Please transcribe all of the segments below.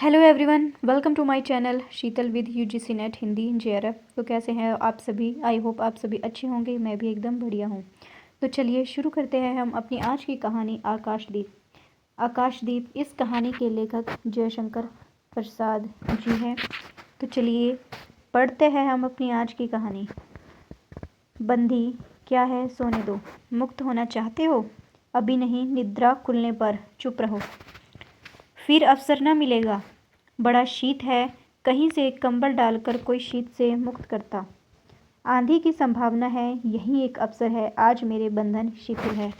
Hello everyone, welcome to my channel Sheetal with UGC NET Hindi JRF. तो कैसे हैं आप सभी? आई होप आप सभी अच्छे होंगे। मैं भी एकदम बढ़िया हूँ। तो चलिए शुरू करते हैं हम अपनी आज की कहानी आकाशदीप। आकाशदीप इस कहानी के लेखक जयशंकर प्रसाद जी हैं। तो चलिए पढ़ते हैं हम अपनी आज की कहानी। बंदी क्या है, सोने दो। मुक्त होना चाहते हो? अभी नहीं, निद्रा खुलने पर। चुप रहो, फिर अवसर न मिलेगा। बड़ा शीत है, कहीं से कंबल डालकर कोई शीत से मुक्त करता। आंधी की संभावना है, यही एक अवसर है। आज मेरे बंधन शिथिल है।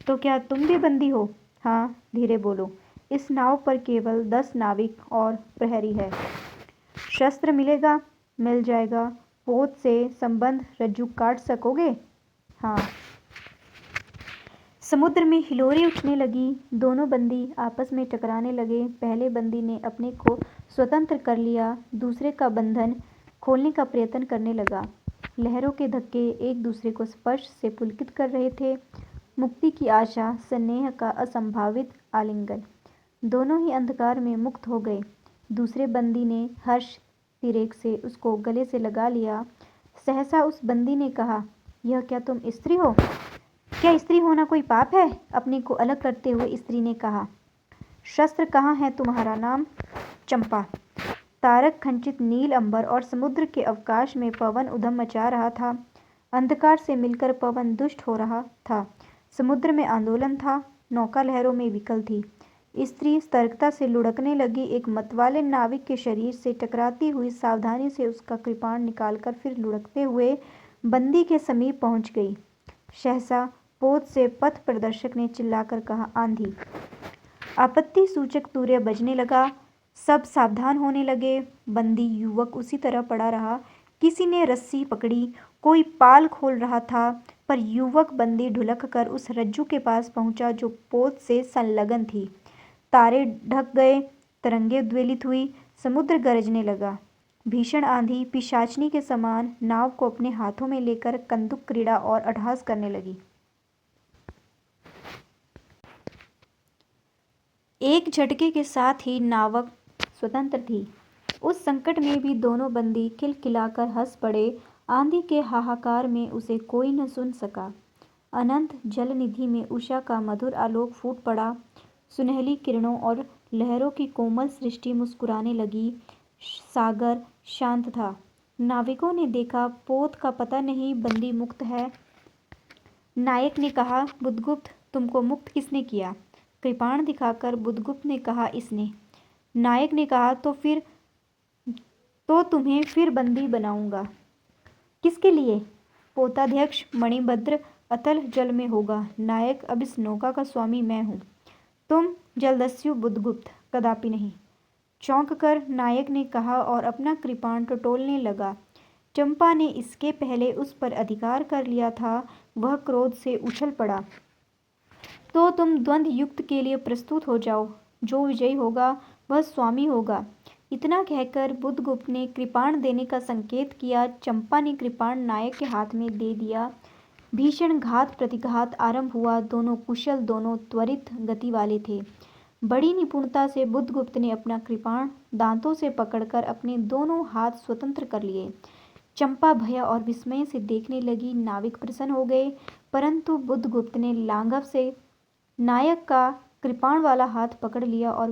तो क्या तुम भी बंदी हो? हाँ, धीरे बोलो। इस नाव पर केवल 10 नाविक और प्रहरी है। शस्त्र मिलेगा? मिल जाएगा। पोत से संबंध रज्जू काट सकोगे? हाँ। समुद्र में हिलोरें उठने लगी। दोनों बंदी आपस में टकराने लगे। पहले बंदी ने अपने को स्वतंत्र कर लिया, दूसरे का बंधन खोलने का प्रयत्न करने लगा। लहरों के धक्के एक दूसरे को स्पर्श से पुलकित कर रहे थे। मुक्ति की आशा, स्नेह का असंभावित आलिंगन, दोनों ही अंधकार में मुक्त हो गए। दूसरे बंदी ने हर्ष तिरेक से उसको गले से लगा लिया। सहसा उस बंदी ने कहा, यह क्या तुम स्त्री हो? क्या स्त्री होना कोई पाप है? अपने को अलग करते हुए स्त्री ने कहा। शस्त्र कहाँ है तुम्हारा? नाम? चंपा। तारक खंचित नील अंबर और समुद्र के अवकाश में पवन उधम मचा रहा था। अंधकार से मिलकर पवन दुष्ट हो रहा था। समुद्र में आंदोलन था, नौका लहरों में विकल थी। स्त्री सतर्कता से लुढ़कने लगी। एक मतवाले नाविक के शरीर से टकराती हुई सावधानी से उसका कृपाण निकालकर फिर लुढ़कते हुए बंदी के समीप पहुंच गई। सहसा पोत से पथ प्रदर्शक ने चिल्लाकर कहा, आंधी। आपत्ति सूचक तूर्य बजने लगा। सब सावधान होने लगे। बंदी युवक उसी तरह पड़ा रहा। किसी ने रस्सी पकड़ी, कोई पाल खोल रहा था, पर युवक बंदी ढुलक कर उस रज्जू के पास पहुंचा जो पोत से संलग्न थी। तारे ढक गए, तरंगे उद्वेलित हुई, समुद्र गरजने लगा। भीषण आंधी पिशाचनी के समान नाव को अपने हाथों में लेकर कंदुक क्रीड़ा और अट्टहास करने लगी। एक झटके के साथ ही नावक स्वतंत्र थी। उस संकट में भी दोनों बंदी खिलखिलाकर हंस पड़े। आंधी के हाहाकार में उसे कोई न सुन सका। अनंत जलनिधि में उषा का मधुर आलोक फूट पड़ा। सुनहली किरणों और लहरों की कोमल सृष्टि मुस्कुराने लगी। सागर शांत था। नाविकों ने देखा, पोत का पता नहीं, बंदी मुक्त है। नायक ने कहा, बुद्धगुप्त, तुमको मुक्त किसने किया? कृपाण दिखाकर बुद्धगुप्त ने कहा, इसने। नायक ने कहा, तो तुम्हें फिर बंदी बनाऊंगा। किसके लिए? पोताध्यक्ष मणिभद्र अतल जल में होगा। नायक, अब इस नौका का स्वामी मैं हूँ। तुम? जलदस्यु बुद्धगुप्त, कदापि नहीं। चौंक कर नायक ने कहा और अपना कृपाण टटोलने लगा। चंपा ने इसके पहले उस पर अधिकार कर लिया था। वह क्रोध से उछल पड़ा। तो तुम द्वंद्व युक्त के लिए प्रस्तुत हो जाओ। जो विजयी होगा वह स्वामी होगा। इतना कहकर बुद्धगुप्त ने कृपाण देने का संकेत किया। चंपा ने कृपाण नायक के हाथ में दे दिया। भीषण घात प्रतिघात आरंभ हुआ। दोनों कुशल, दोनों त्वरित गति वाले थे। बड़ी निपुणता से बुद्धगुप्त ने अपना कृपाण दांतों से पकड़कर अपने दोनों हाथ स्वतंत्र कर लिए। चंपा भय और विस्मय से देखने लगी। नाविक प्रसन्न हो गए, परंतु बुद्धगुप्त ने लांघव से नायक का कृपाण वाला हाथ पकड़ लिया और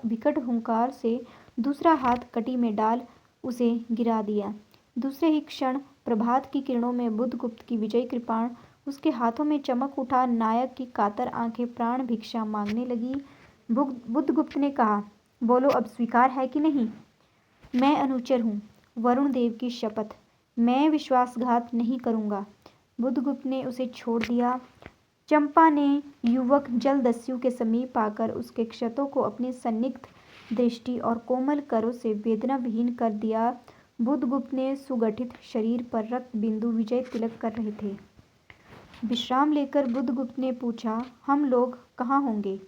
विकट हुंकार से दूसरा हाथ कटी में डाल उसे गिरा दिया। दूसरे ही क्षण प्रभात की किरणों में बुद्धगुप्त की विजयी कृपाण उसके हाथों में चमक उठा। नायक की कातर आंखें प्राण भिक्षा मांगने लगी। बुद्धगुप्त ने कहा, बोलो, अब स्वीकार है कि नहीं? मैं अनुचर हूँ, वरुण देव की शपथ, मैं विश्वासघात नहीं करूँगा। बुद्धगुप्त ने उसे छोड़ दिया। चंपा ने युवक जलदस्यु के समीप आकर उसके क्षतों को अपनी सन्निग्ध दृष्टि और कोमल करों से वेदना विहीन कर दिया। बुद्धगुप्त ने सुगठित शरीर पर रक्त बिंदु विजय तिलक कर रहे थे। विश्राम लेकर बुद्धगुप्त ने पूछा, हम लोग कहाँ होंगे?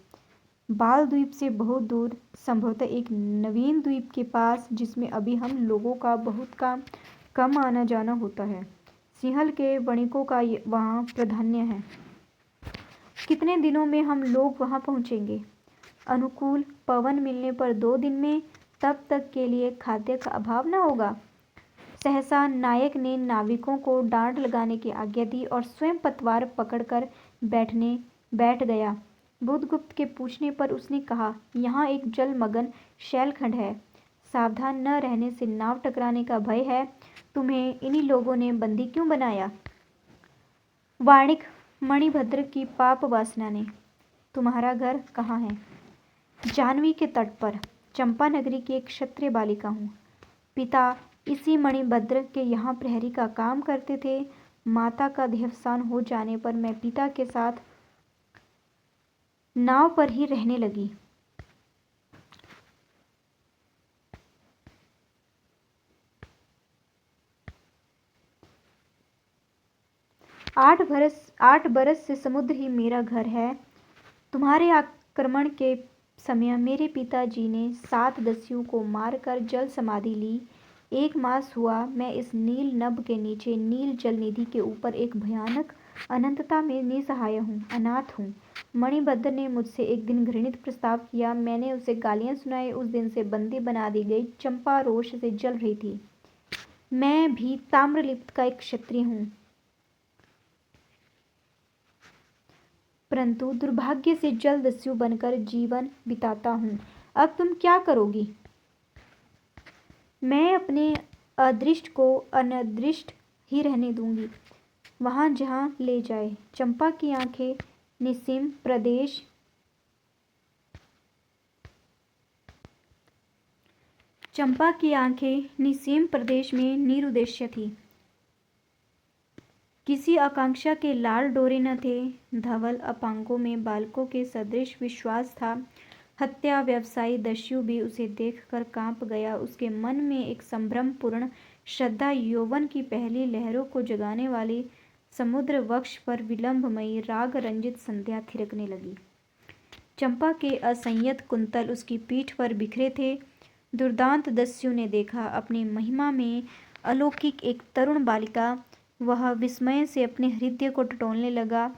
बाल द्वीप से बहुत दूर, संभवतः एक नवीन द्वीप के पास, जिसमें अभी हम लोगों का बहुत कम आना जाना होता है। सिंहल के वणिकों का वहाँ प्राधान्य है। कितने दिनों में हम लोग वहाँ पहुँचेंगे? अनुकूल पवन मिलने पर 2 दिन में तब तक के लिए खाद्य का अभाव न होगा। सहसा नायक ने नाविकों को डांट लगाने की आज्ञा दी और स्वयं पतवार पकड़कर बैठ गया। बुधगुप्त के पूछने पर उसने कहा, यहाँ एक जलमग्न शैलखंड है, सावधान न रहने से नाव टकराने का भय है। तुम्हें इन्हीं लोगों ने बंदी क्यों बनाया? वाणिक मणिभद्र की पाप वासना ने। तुम्हारा घर कहाँ है? जाह्नवी के तट पर। चंपा नगरी की एक क्षत्रिय बालिका हूँ। पिता इसी मणिभद्र के यहाँ प्रहरी का काम करते थे। माता का देहावसान हो जाने पर मैं पिता के साथ नाव पर ही रहने लगी। आठ बरस से समुद्र ही मेरा घर है। तुम्हारे आक्रमण के समय मेरे पिताजी ने 7 दस्युओं को मारकर जल समाधि ली। 1 मास हुआ मैं इस नील नभ के नीचे नील जल निधि के ऊपर एक भयानक अनंतता में निसहाय हूँ, अनाथ हूँ। मणिभद्र ने मुझसे एक दिन घृणित प्रस्ताव किया। मैंने उसे गालियाँ सुनाई। उस दिन से बंदी बना दी गई। चंपा रोष से जल रही थी। मैं भी ताम्रलिप्त का एक क्षत्रिय हूँ, परंतु दुर्भाग्य से जलदस्यु बनकर जीवन बिताता हूँ। अब तुम क्या करोगी? मैं अपने अदृष्ट को अनदृष्ट ही रहने दूंगी, वहां जहां ले जाए। चंपा की आंखें निसीम प्रदेश में निरुद्देश्य थी। किसी आकांक्षा के लाल डोरे न थे। धवल अपांगों में बालकों के सदृश विश्वास था। हत्या व्यवसायी दस्यु भी उसे देखकर कांप गया। उसके मन में एक संभ्रमपूर्ण श्रद्धा, यौवन की पहली लहरों को जगाने वाली समुद्र वक्ष पर विलंबमयी राग रंजित संध्या थिरकने लगी। चंपा के असंयत कुंतल उसकी पीठ पर बिखरे थे। दुर्दांत दस्यु ने देखा अपनी महिमा में अलौकिक एक तरुण बालिका। वह विस्मय से अपने हृदय को टटोलने लगा।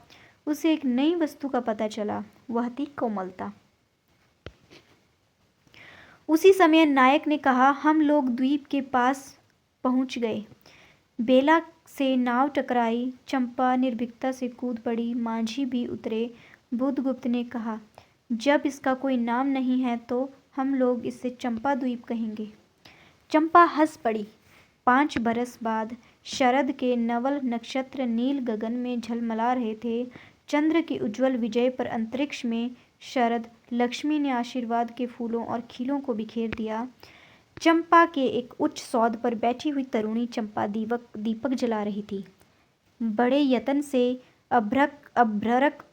उसे एक नई वस्तु का पता चला, वह थी कोमलता। उसी समय नायक ने कहा, हम लोग द्वीप के पास पहुंच गए। बेला से नाव टकराई। चंपा निर्भीकता से कूद पड़ी। मांझी भी उतरे। बुधगुप्त ने कहा, जब इसका कोई नाम नहीं है तो हम लोग इसे चंपा द्वीप कहेंगे। चंपा हंस पड़ी। 5 बरस बाद शरद के नवल नक्षत्र नील गगन में झलमला रहे थे। चंद्र की उज्जवल विजय पर अंतरिक्ष में शरद लक्ष्मी ने आशीर्वाद के फूलों और खीलों को बिखेर दिया। चंपा के एक उच्च सौध पर बैठी हुई तरुणी चंपा दीपक जला रही थी। बड़े यत्न से अभ्रक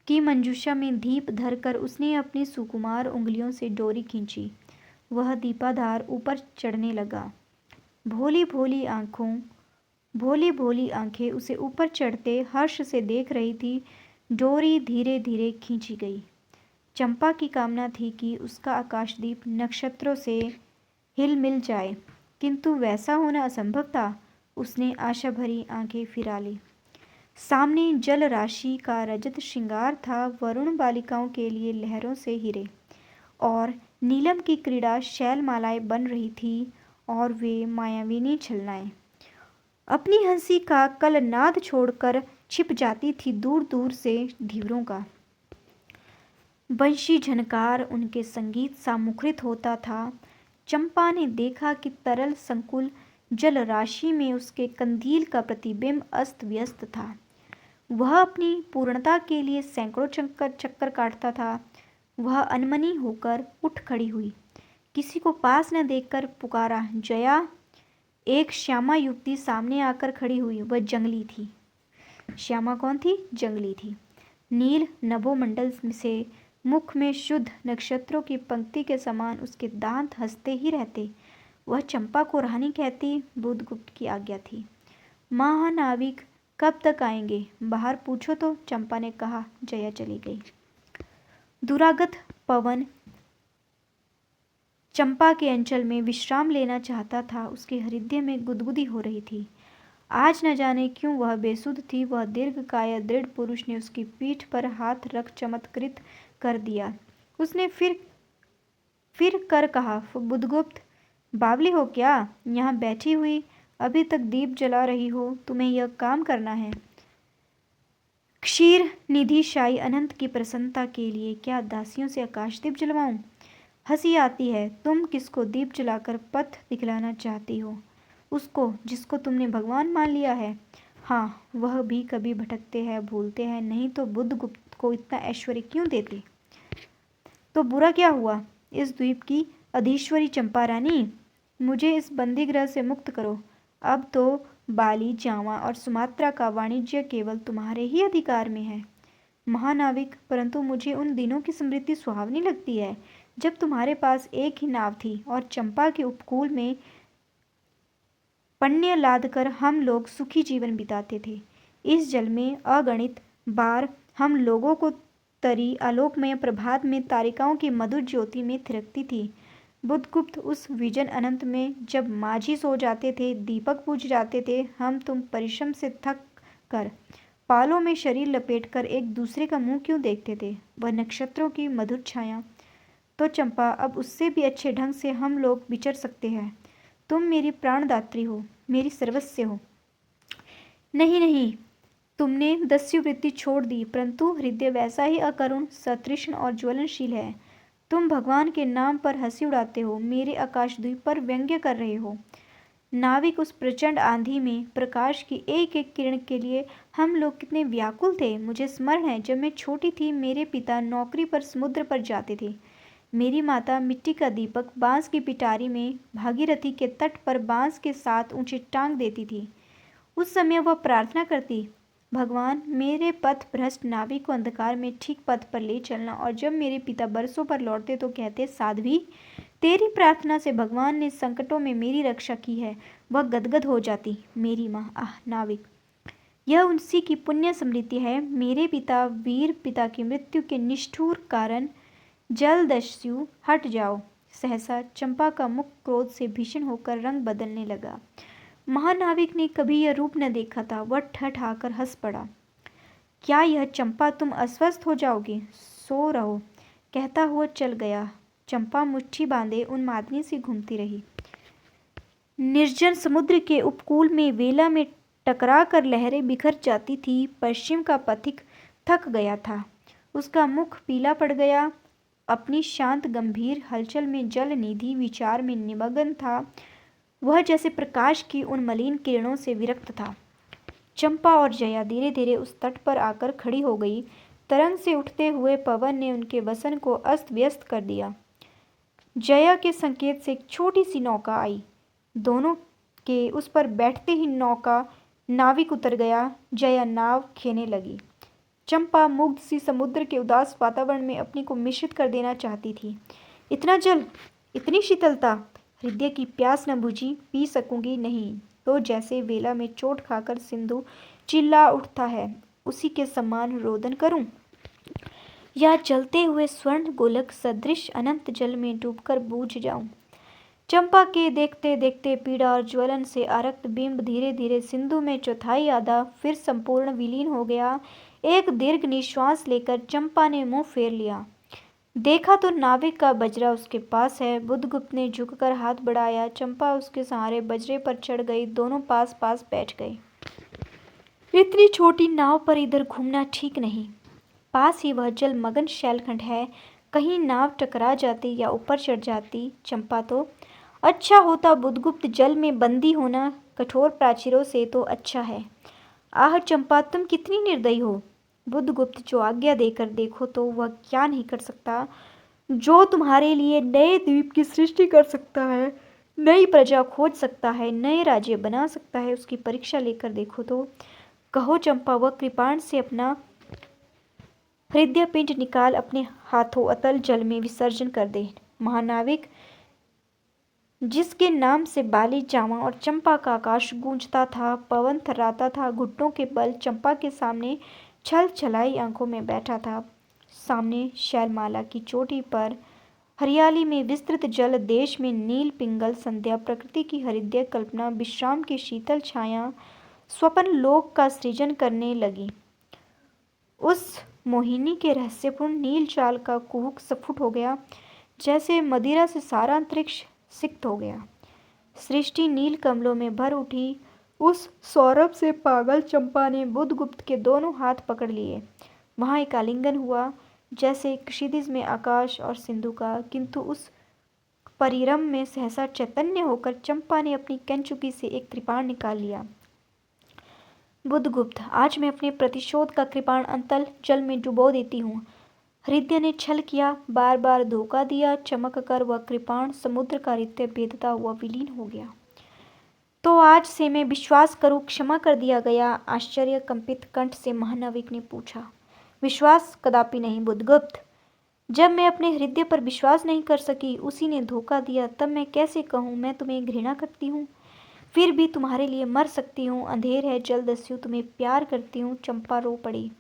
की मंजूषा में दीप धरकर उसने अपनी सुकुमार उंगलियों से डोरी खींची। वह दीपाधार ऊपर चढ़ने लगा। भोली भोली आंखें उसे ऊपर चढ़ते हर्ष से देख रही थी। डोरी धीरे धीरे खींची गई। चंपा की कामना थी कि उसका आकाशदीप नक्षत्रों से हिल मिल जाए, किंतु वैसा होना असंभव था। उसने आशा भरी आंखें फिरा ली। सामने जल राशि का रजत श्रृंगार था। वरुण बालिकाओं के लिए लहरों से हीरे और नीलम की क्रीड़ा शैलमालाएं बन रही थी और वे मायाविनी छलनाएं अपनी हंसी का कलनाद छोड़कर छिप जाती थी दूर दूर से धीवरों का बंशी झनकार उनके संगीत सा मुखरित होता था। चंपा ने देखा कि तरल संकुल जल राशि में उसके कंदील का प्रतिबिंब अस्त व्यस्त था। वह अपनी पूर्णता के लिए सैकड़ों चक्कर काटता था। वह अनमनी होकर उठ खड़ी हुई। किसी को पास न देखकर पुकारा, जया। एक श्यामा युवती सामने आकर खड़ी हुई। वह जंगली थी। श्यामा कौन थी? जंगली थी। नील नभोमंडल से मुख में शुद्ध नक्षत्रों की पंक्ति के समान उसके दांत हंसते ही रहते। वह चंपा को रानी कहती। बुधगुप्त की आज्ञा थी। महानाविक कब तक आएंगे? बाहर पूछो तो, चंपा ने कहा। जया चली गई। दुरागत पवन चंपा के अंचल में विश्राम लेना चाहता था। उसके हृदय में गुदगुदी हो रही थी। आज न जाने क्यों वह बेसुध थी। वह दीर्घकाय दृढ़ पुरुष ने उसकी पीठ पर हाथ रख चमत्कृत कर दिया। उसने फिर कर कहा, बुद्धगुप्त, बावली हो क्या? यहाँ बैठी हुई अभी तक दीप जला रही हो? तुम्हें यह काम करना है। क्षीर निधि शाही अनंत की प्रसन्नता के लिए क्या दासियों से आकाशदीप जलवाऊं? हंसी आती है। तुम किसको दीप जलाकर पथ दिखलाना चाहती हो? उसको जिसको तुमने भगवान मान लिया है। हाँ, वह भी कभी भटकते हैं, भूलते हैं, नहीं तो बुद्धगुप्त को इतना ऐश्वर्य क्यों देते? तो बुरा क्या हुआ? इस द्वीप की अधीश्वरी चंपा रानी, मुझे इस बंदीगृह से मुक्त करो। अब तो बाली, जावा और सुमात्रा का वाणिज्य केवल तुम्हारे ही अधिकार में है, महानाविक। परंतु मुझे उन दिनों की स्मृति सुहावनी लगती है जब तुम्हारे पास एक ही नाव थी और चंपा के उपकूल में पण्य लादकर हम लोग सुखी जीवन बिताते थे। इस जल में अगणित बार हम लोगों को तरी आलोकमय प्रभात में तारिकाओं की मधुर ज्योति में थिरकती थी। बुद्धगुप्त, उस विजन अनंत में जब माझी सो जाते थे, दीपक बुझ जाते थे, हम तुम परिश्रम से थक कर पालों में शरीर लपेटकर एक दूसरे का मुंह क्यों देखते थे? वह नक्षत्रों की मधुर छाया। तो चंपा, अब उससे भी अच्छे ढंग से हम लोग विचर सकते हैं। तुम मेरी प्राणदात्री हो, मेरी सर्वस्व हो। नहीं नहीं, तुमने दस्युवृत्ति छोड़ दी, परंतु हृदय वैसा ही अकरुण, सतृष्ण और ज्वलनशील है। तुम भगवान के नाम पर हंसी उड़ाते हो, मेरे आकाशद्वीप पर व्यंग्य कर रहे हो। नाविक, उस प्रचंड आंधी में प्रकाश की एक एक किरण के लिए हम लोग कितने व्याकुल थे। मुझे स्मरण है, जब मैं छोटी थी, मेरे पिता नौकरी पर समुद्र पर जाते थे। मेरी माता मिट्टी का दीपक बांस की पिटारी में भागीरथी के तट पर बांस के साथ ऊंचे टांग देती थी। उस समय वह प्रार्थना करती, भगवान, मेरे पथ भ्रष्ट नाविक को अंधकार में ठीक पथ पर ले चलना। और जब मेरे पिता बरसों पर लौटते तो कहते, साध्वी, तेरी प्रार्थना से भगवान ने संकटों में मेरी रक्षा की है। वह गदगद हो जाती, मेरी माँ, आह नाविक, यह उसी की पुण्य स्मृति है। मेरे पिता, वीर पिता की मृत्यु के निष्ठुर कारण जलदस्यु, हट जाओ। सहसा चंपा का मुख क्रोध से भीषण होकर रंग बदलने लगा। महानाविक ने कभी यह रूप न देखा था। वह ठठाकर हंस पड़ा। क्या यह चंपा, तुम अस्वस्थ हो जाओगी? सो रहो, कहता हुआ चल गया। चंपा मुट्ठी बांधे उन्मादनी सी घूमती रही। निर्जन समुद्र के उपकूल में वेला में टकरा कर लहरें बिखर जाती थी। पश्चिम का पथिक थक गया था, उसका मुख पीला पड़ गया। अपनी शांत गंभीर हलचल में जल निधि विचार में निमग्न था। वह जैसे प्रकाश की उन मलिन किरणों से विरक्त था। चंपा और जया धीरे धीरे उस तट पर आकर खड़ी हो गई। तरंग से उठते हुए पवन ने उनके वसन को अस्त व्यस्त कर दिया। जया के संकेत से एक छोटी सी नौका आई। दोनों के उस पर बैठते ही नौका नाविक उतर गया। जया नाव खेने लगी। चंपा मुग्ध सी समुद्र के उदास वातावरण में अपनी को मिश्रित कर देना चाहती थी। इतना जल, इतनी शीतलता, हृदय की प्यास न बुझी, पी सकूंगी नहीं तो जैसे वेला में चोट खाकर सिंधु चिल्ला उठता है, उसी के समान रोदन करूं, या जलते हुए स्वर्ण गोलक सदृश अनंत जल में डूबकर बूझ जाऊं। चंपा के देखते देखते पीड़ा और ज्वलन से आरक्त बिंब धीरे धीरे सिंधु में चौथाई आधा फिर संपूर्ण विलीन हो गया। एक दीर्घ निश्वास लेकर चंपा ने मुंह फेर लिया। देखा तो नाविक का बजरा उसके पास है। बुद्धगुप्त ने झुककर हाथ बढ़ाया। चंपा उसके सहारे बजरे पर चढ़ गई। दोनों पास पास बैठ गए। इतनी छोटी नाव पर इधर घूमना ठीक नहीं। पास ही वह जलमग्न शैलखंड है, कहीं नाव टकरा जाती या ऊपर चढ़ जाती। चंपा तो अच्छा होता बुद्धगुप्त, जल में बंदी होना कठोर प्राचीरों से तो अच्छा है। आह चंपा, तुम कितनी निर्दयी हो। बुद्धगुप्त, जो आज्ञा देकर देखो तो वह क्या नहीं कर सकता। जो तुम्हारे लिए नए द्वीप की सृष्टि कर सकता है, नई प्रजा खोज सकता है, नए राज्य बना सकता है, उसकी परीक्षा लेकर देखो तो। कहो चंपा, वह कृपाण से अपना हृदय पिंड निकाल अपने हाथों अतल जल में विसर्जन कर दे। महानाविक, जिसके नाम से बाली, जावा और चंपा का आकाश गूंजता था, पवन थर्राता था, घुटनों के बल चंपा के सामने छल छलाई आंखों में बैठा था। सामने शैलमाला की चोटी पर हरियाली में विस्तृत जल देश में नील पिंगल संध्या, प्रकृति की हृदय कल्पना, विश्राम की शीतल छाया, स्वप्न लोक का सृजन करने लगी। उस मोहिनी के रहस्यपूर्ण नील चाल का कुहक स्फुट हो गया, जैसे मदिरा से सारा अंतरिक्ष सिक्त हो गया। सृष्टि नील कमलों में भर उठी। उस सौरभ से पागल चंपा ने बुधगुप्त के दोनों हाथ पकड़ लिए। वहां एक आलिंगन हुआ, जैसे क्षितिज में आकाश और सिंधु का। किंतु उस परिरम में सहसा चैतन्य होकर चंपा ने अपनी कंचुकी से एक कृपाण निकाल लिया। बुधगुप्त, आज मैं अपने प्रतिशोध का कृपाण अंतल जल में डुबो देती हूँ। हृदय ने छल किया, बार बार धोखा दिया, चमक कर वह कृपाण समुद्र का हृदय भेदता हुआ विलीन हो गया। तो आज से मैं विश्वास करूँ, क्षमा कर दिया गया? आश्चर्य कंपित कंठ से महानाविक ने पूछा। विश्वास? कदापि नहीं बुधगुप्त। जब मैं अपने हृदय पर विश्वास नहीं कर सकी, उसी ने धोखा दिया, तब मैं कैसे कहूँ मैं तुम्हें घृणा करती हूँ? फिर भी तुम्हारे लिए मर सकती हूँ। अंधेर है जलदस्यु, तुम्हें प्यार करती हूँ। चंपा रो पड़ी।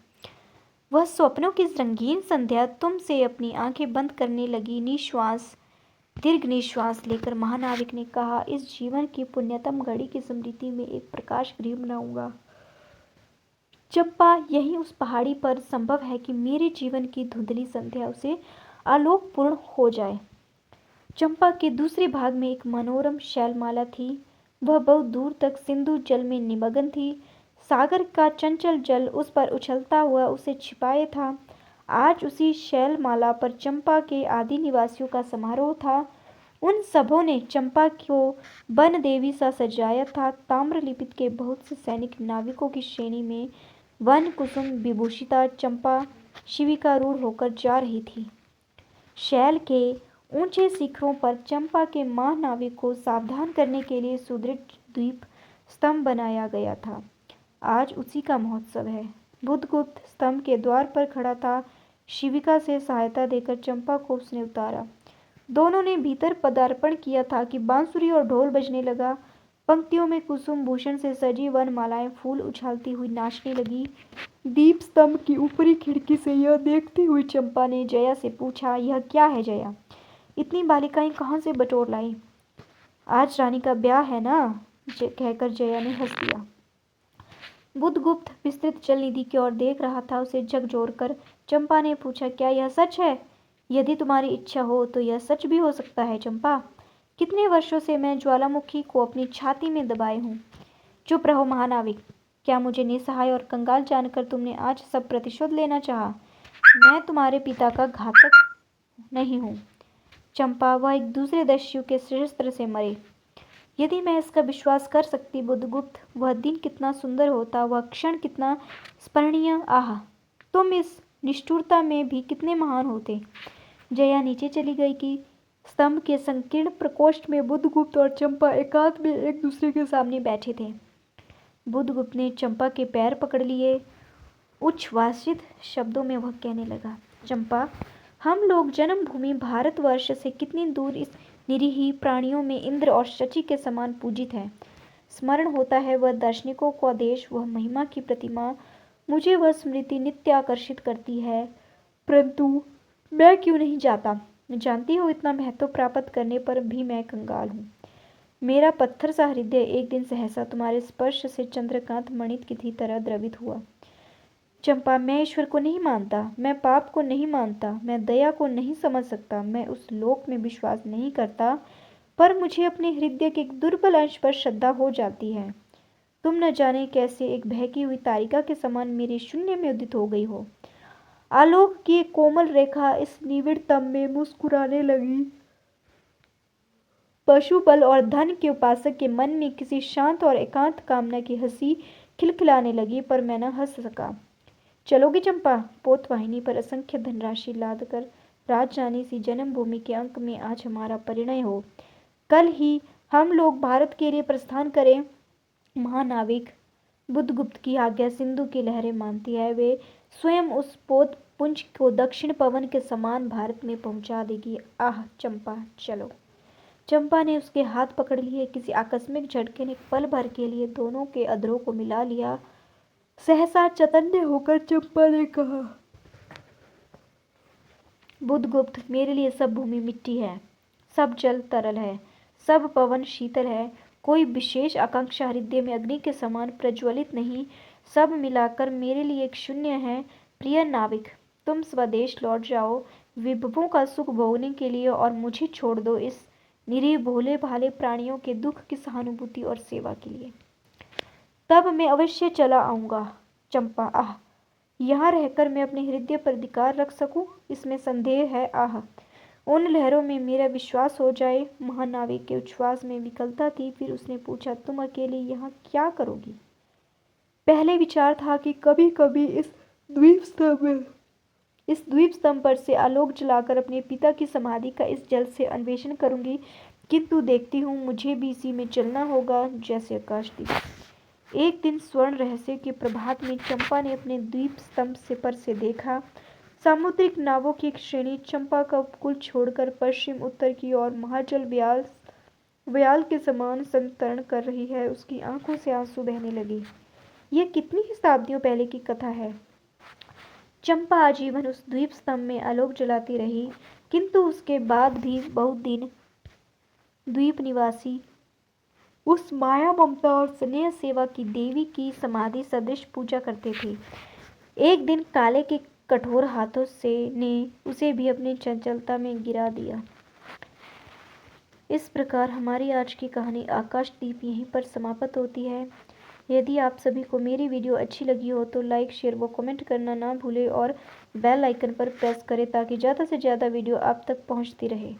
वह स्वप्नों की रंगीन संध्या तुमसे अपनी आंखें बंद करने लगी। दीर्घ निश्वास लेकर महानाविक ने कहा, इस जीवन की पुण्यतम घड़ी की स्मृति में एक प्रकाश गृह बनाऊंगा। चंपा, यही उस पहाड़ी पर संभव है कि मेरे जीवन की धुंधली संध्या उसे आलोकपूर्ण हो जाए। चंपा के दूसरे भाग में एक मनोरम शैलमाला थी। वह बहुत दूर तक सिंधु जल में निमग्न थी। सागर का चंचल जल उस पर उछलता हुआ उसे छिपाए था। आज उसी शैलमाला पर चंपा के आदि निवासियों का समारोह था। उन सबों ने चंपा को वन देवी सा सजाया था। ताम्रलिप्त के बहुत से सैनिक नाविकों की श्रेणी में वन कुसुम विभूषिता चंपा शिविकारूढ़ होकर जा रही थी। शैल के ऊंचे शिखरों पर चंपा के महानाविक को सावधान करने के लिए सुदृढ़ द्वीप स्तंभ बनाया गया था। आज उसी का महोत्सव है। बुधगुप्त स्तंभ के द्वार पर खड़ा था। शिविका से सहायता देकर चंपा को उसने उतारा। दोनों ने भीतर पदार्पण किया था कि बांसुरी और ढोल बजने लगा। पंक्तियों में कुसुम भूषण से सजी वनमालाएं फूल उछालती हुई नाचने लगी। दीप स्तंभ की ऊपरी खिड़की से यह देखती हुई चंपा ने जया से पूछा, यह क्या है जया? इतनी बालिकाएं कहाँ से बटोर लाई? आज रानी का ब्याह है ना? कहकर जया ने हंस दिया। बुधगुप्त विस्तृत जल निधि की ओर देख रहा था। उसे झकझोरकर चंपा ने पूछा, क्या यह सच है? यदि तुम्हारी इच्छा हो तो यह सच भी हो सकता है चंपा। कितने वर्षों से मैं ज्वालामुखी को अपनी छाती में दबाए हूँ। चुप रहो महानाविक। क्या मुझे निसहाय और कंगाल जानकर तुमने आज सब प्रतिशोध लेना चाहा? मैं तुम्हारे पिता का घातक नहीं हूँ चंपा। वह एक दूसरे दस्यु के शस्त्र से मरे। यदि मैं इसका विश्वास कर सकती बुधगुप्त, वह दिन कितना सुंदर होता, वह क्षण कितना स्मरणीय। आह, तुम इस निष्ठुरता में भी कितने महान होते। जया नीचे चली गई कि स्तंभ के संकीर्ण प्रकोष्ठ में बुधगुप्त और चंपा एकांत में एक दूसरे के सामने बैठे थे। बुधगुप्त ने चंपा के पैर पकड़ लिए। उच्छ्वासित शब्दों में वह कहने लगा, चंपा, हम लोग जन्मभूमि भारतवर्ष से कितनी दूर इस निरीह प्राणियों में इंद्र और शची के समान पूजित हैं। स्मरण होता है वह दार्शनिकों का देश, वह महिमा की प्रतिमा। मुझे वह स्मृति नित्य आकर्षित करती है। परंतु मैं क्यों नहीं जाता? जानती हो, इतना महत्व प्राप्त करने पर भी मैं कंगाल हूँ। मेरा पत्थर सा हृदय एक दिन सहसा तुम्हारे स्पर्श से चंद्रकांत मणि की तरह द्रवित हुआ। चंपा, मैं ईश्वर को नहीं मानता, मैं पाप को नहीं मानता, मैं दया को नहीं समझ सकता, मैं उस लोक में विश्वास नहीं करता, पर मुझे अपने हृदय के एक दुर्बल अंश पर श्रद्धा हो जाती है। तुम न जाने कैसे एक बहकी हुई तारिका के समान मेरे शून्य में उदित हो गई हो। आलोक की एक कोमल रेखा इस निविड़ तम में मुस्कुराने लगी। पशु बल और धन के उपासक के मन में किसी शांत और एकांत कामना की हंसी खिलखिलाने लगी, पर मैं न हंस सका। चलोगी चंपा? पोतवाहिनी पर असंख्य धनराशि लाद कर राजरानी सी जन्मभूमि के अंक में आज हमारा परिणय हो। कल ही हम लोग भारत के लिए प्रस्थान करें। महानाविक, बुधगुप्त की आज्ञा सिंधु की लहरें मानती है। वे स्वयं उस पोत पुंज को दक्षिण पवन के समान भारत में पहुंचा देगी। आह चंपा, चलो। चंपा ने उसके हाथ पकड़ लिए। किसी आकस्मिक झटके ने पल भर के लिए दोनों के अधरों को मिला लिया। सहसा चैतन्य होकर चंपा ने कहा, बुधगुप्त, मेरे लिए सब भूमि मिट्टी है, सब जल तरल है, सब पवन शीतल है। कोई विशेष आकांक्षा हृदय में अग्नि के समान प्रज्वलित नहीं। सब मिलाकर मेरे लिए एक शून्य है। प्रिय नाविक, तुम स्वदेश लौट जाओ विभवों का सुख भोगने के लिए और मुझे छोड़ दो इस निरीह भोले भाले प्राणियों के दुख की सहानुभूति और सेवा के लिए। तब मैं अवश्य चला आऊंगा। चंपा, आह, यहाँ रहकर मैं अपने हृदय पर अधिकार रख सकूं, इसमें संदेह है। आह, उन लहरों में मेरा विश्वास हो जाए। महानाविक के उच्छ्वास में विकलता थी। फिर उसने पूछा, तुम अकेले यहाँ क्या करोगी? पहले विचार था कि कभी कभी इस द्वीप स्तंभ पर से आलोक जलाकर अपने पिता की समाधि का इस जल से अन्वेषण करूंगी, किंतु देखती हूँ मुझे भी इसी में चलना होगा जैसे आकाशदीप। एक दिन स्वर्ण रहस्य के प्रभात में चंपा ने अपने द्वीप स्तंभ से पर से देखा। सामुद्रिक नावों की एक श्रेणी चंपा का उपकूल छोड़कर पश्चिम उत्तर की ओर महाजल व्याल के समान संतरण कर रही है। उसकी आंखों से आंसू बहने लगे। यह कितनी ही शताब्दियों पहले की कथा है। चंपा आजीवन उस द्वीप स्तंभ में आलोक जलाती रही, किंतु उसके बाद भी बहुत दिन द्वीप निवासी उस माया ममता और स्नेह सेवा की देवी की समाधि सदृश पूजा करते थे। एक दिन काले के कठोर हाथों से ने उसे भी अपनी चंचलता में गिरा दिया। इस प्रकार हमारी आज की कहानी आकाशदीप यहीं पर समाप्त होती है। यदि आप सभी को मेरी वीडियो अच्छी लगी हो तो लाइक, शेयर व कमेंट करना ना भूलें और बेल आइकन पर प्रेस करें ताकि ज़्यादा से ज़्यादा वीडियो आप तक पहुंचती रहे।